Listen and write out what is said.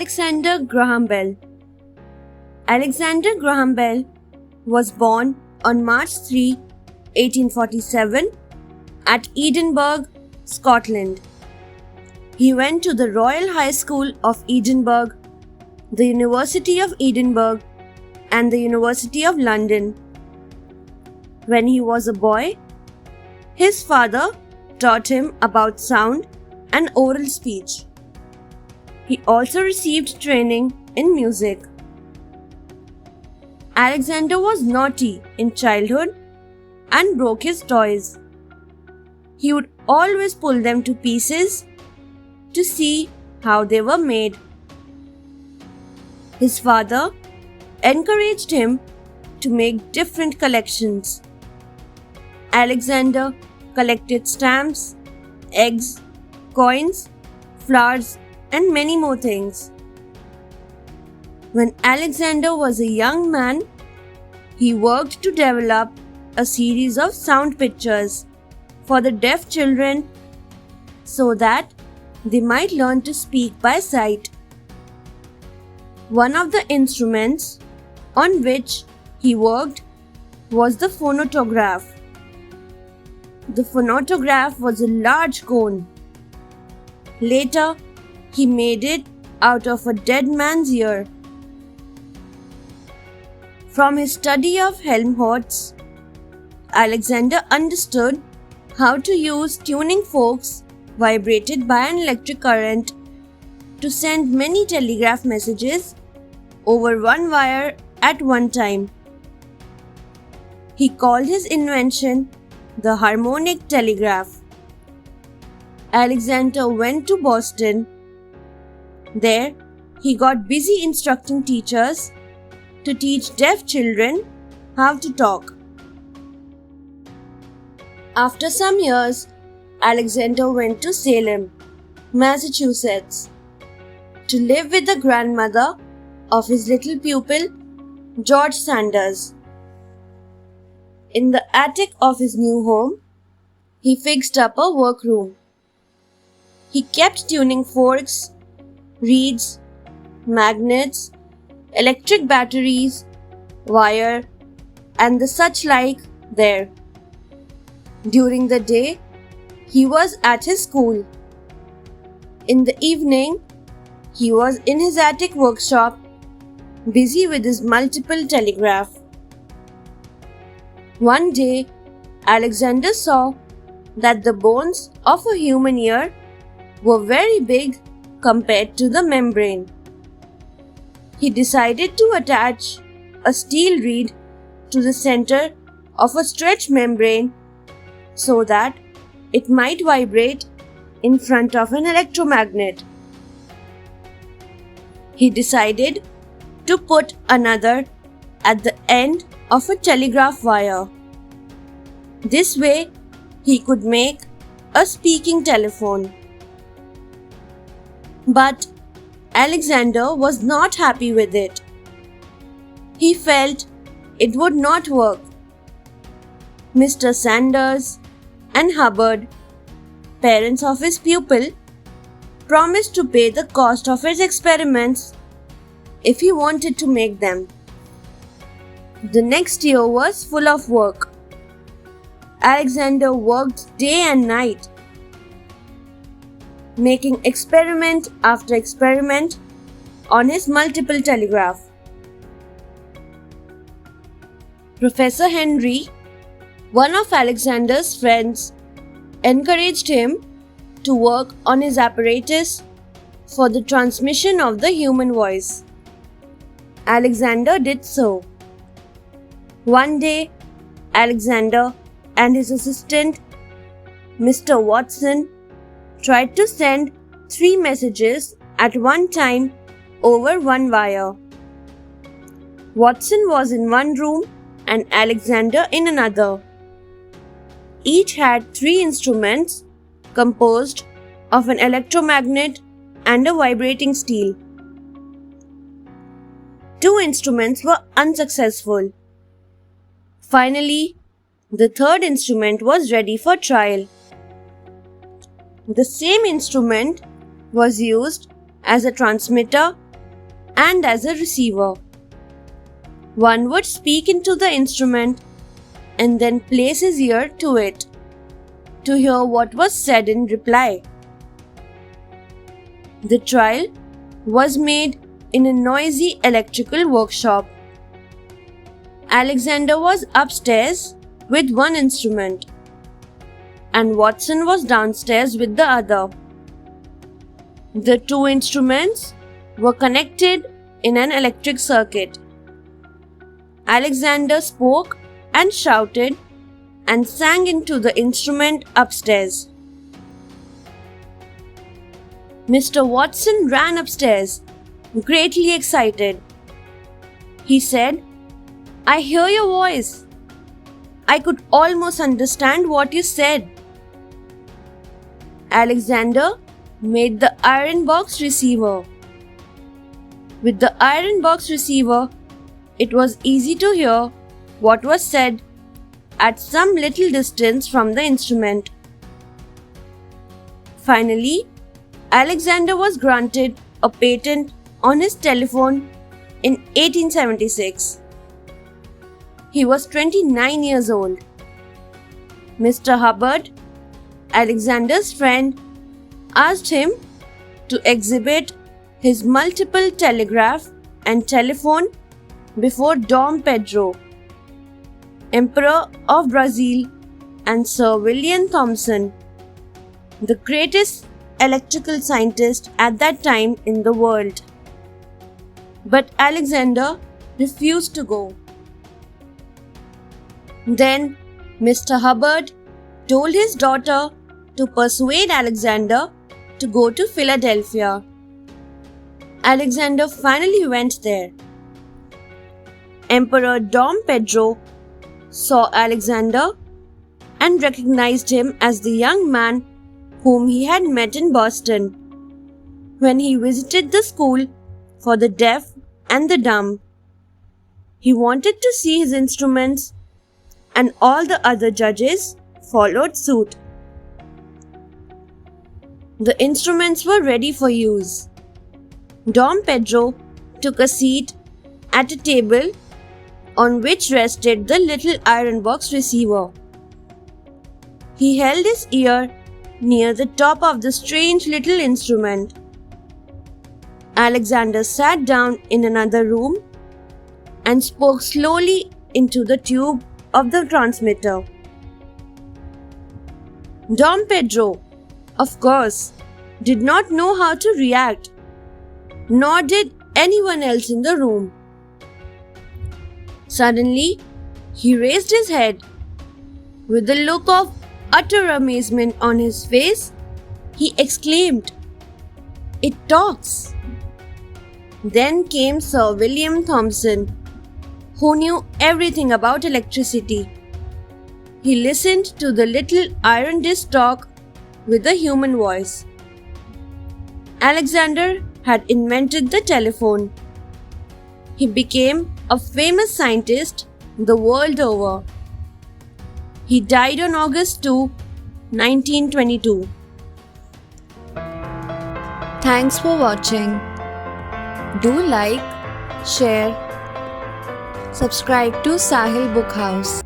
Alexander Graham Bell. Alexander Graham Bell was born on March 3, 1847 at Edinburgh, Scotland. He went to the Royal High School of Edinburgh, the University of Edinburgh, and the University of London. When he was a boy, his father taught him about sound and oral speech. He also received training in music. Alexander was naughty in childhood and broke his toys. He would always pull them to pieces to see how they were made. His father encouraged him to make different collections. Alexander collected stamps, eggs, coins, flowers, and many more things. When Alexander was a young man, he worked to develop a series of sound pictures for the deaf children so that they might learn to speak by sight. One of the instruments on which he worked was the phonautograph. The phonautograph was a large cone. Later, he made it out of a dead man's ear. From his study of Helmholtz, Alexander understood how to use tuning forks vibrated by an electric current to send many telegraph messages over one wire at one time. He called his invention the harmonic telegraph. Alexander went to Boston. There, he got busy instructing teachers to teach deaf children how to talk. After some years, Alexander went to Salem, Massachusetts, to live with the grandmother of his little pupil, George Sanders. In the attic of his new home, he fixed up a workroom. He kept tuning forks, reeds, magnets, electric batteries, wire, and the such like there. During the day, he was at his school. In the evening, he was in his attic workshop, busy with his multiple telegraph. One day, Alexander saw that the bones of a human ear were very big compared to the membrane. He decided to attach a steel reed to the center of a stretch membrane so that it might vibrate in front of an electromagnet. He decided to put another at the end of a telegraph wire. This way, he could make a speaking telephone. But Alexander was not happy with it. He felt it would not work. Mr. Sanders and Hubbard, parents of his pupil, promised to pay the cost of his experiments if he wanted to make them. The next year was full of work. Alexander worked day and night, making experiment after experiment on his multiple telegraph. Professor Henry, one of Alexander's friends, encouraged him to work on his apparatus for the transmission of the human voice. Alexander did so. One day, Alexander and his assistant, Mr. Watson, tried to send 3 messages at one time over one wire. Watson was in one room and Alexander in another. Each had 3 instruments composed of an electromagnet and a vibrating steel. 2 instruments were unsuccessful. Finally, the 3rd instrument was ready for trial. The same instrument was used as a transmitter and as a receiver. One would speak into the instrument and then place his ear to it to hear what was said in reply. The trial was made in a noisy electrical workshop. Alexander was upstairs with one instrument, and Watson was downstairs with the other. The two instruments were connected in an electric circuit. Alexander spoke and shouted and sang into the instrument upstairs. Mr. Watson ran upstairs, greatly excited. He said, "I hear your voice. I could almost understand what you said." Alexander made the iron box receiver. With the iron box receiver, it was easy to hear what was said at some little distance from the instrument. Finally, Alexander was granted a patent on his telephone in 1876. He was 29 years old. Mr. Hubbard, Alexander's friend, asked him to exhibit his multiple telegraph and telephone before Dom Pedro, Emperor of Brazil, and Sir William Thomson, the greatest electrical scientist at that time in the world. But Alexander refused to go. Then Mr. Hubbard told his daughter to persuade Alexander to go to Philadelphia. Alexander finally went there. Emperor Dom Pedro saw Alexander and recognized him as the young man whom he had met in Boston when he visited the school for the deaf and the dumb. He wanted to see his instruments, and all the other judges followed suit. The instruments were ready for use. Dom Pedro took a seat at a table on which rested the little iron box receiver. He held his ear near the top of the strange little instrument. Alexander sat down in another room and spoke slowly into the tube of the transmitter. Dom Pedro, of course, did not know how to react, nor did anyone else in the room. Suddenly, he raised his head. With a look of utter amazement on his face, he exclaimed, "It talks!" Then came Sir William Thomson, who knew everything about electricity. He listened to the little iron disc talk with a human voice. Alexander had invented the telephone. He became a famous scientist the world over. He died on August 2, 1922. Thanks for watching. Do like, share, subscribe to Sahil Book House.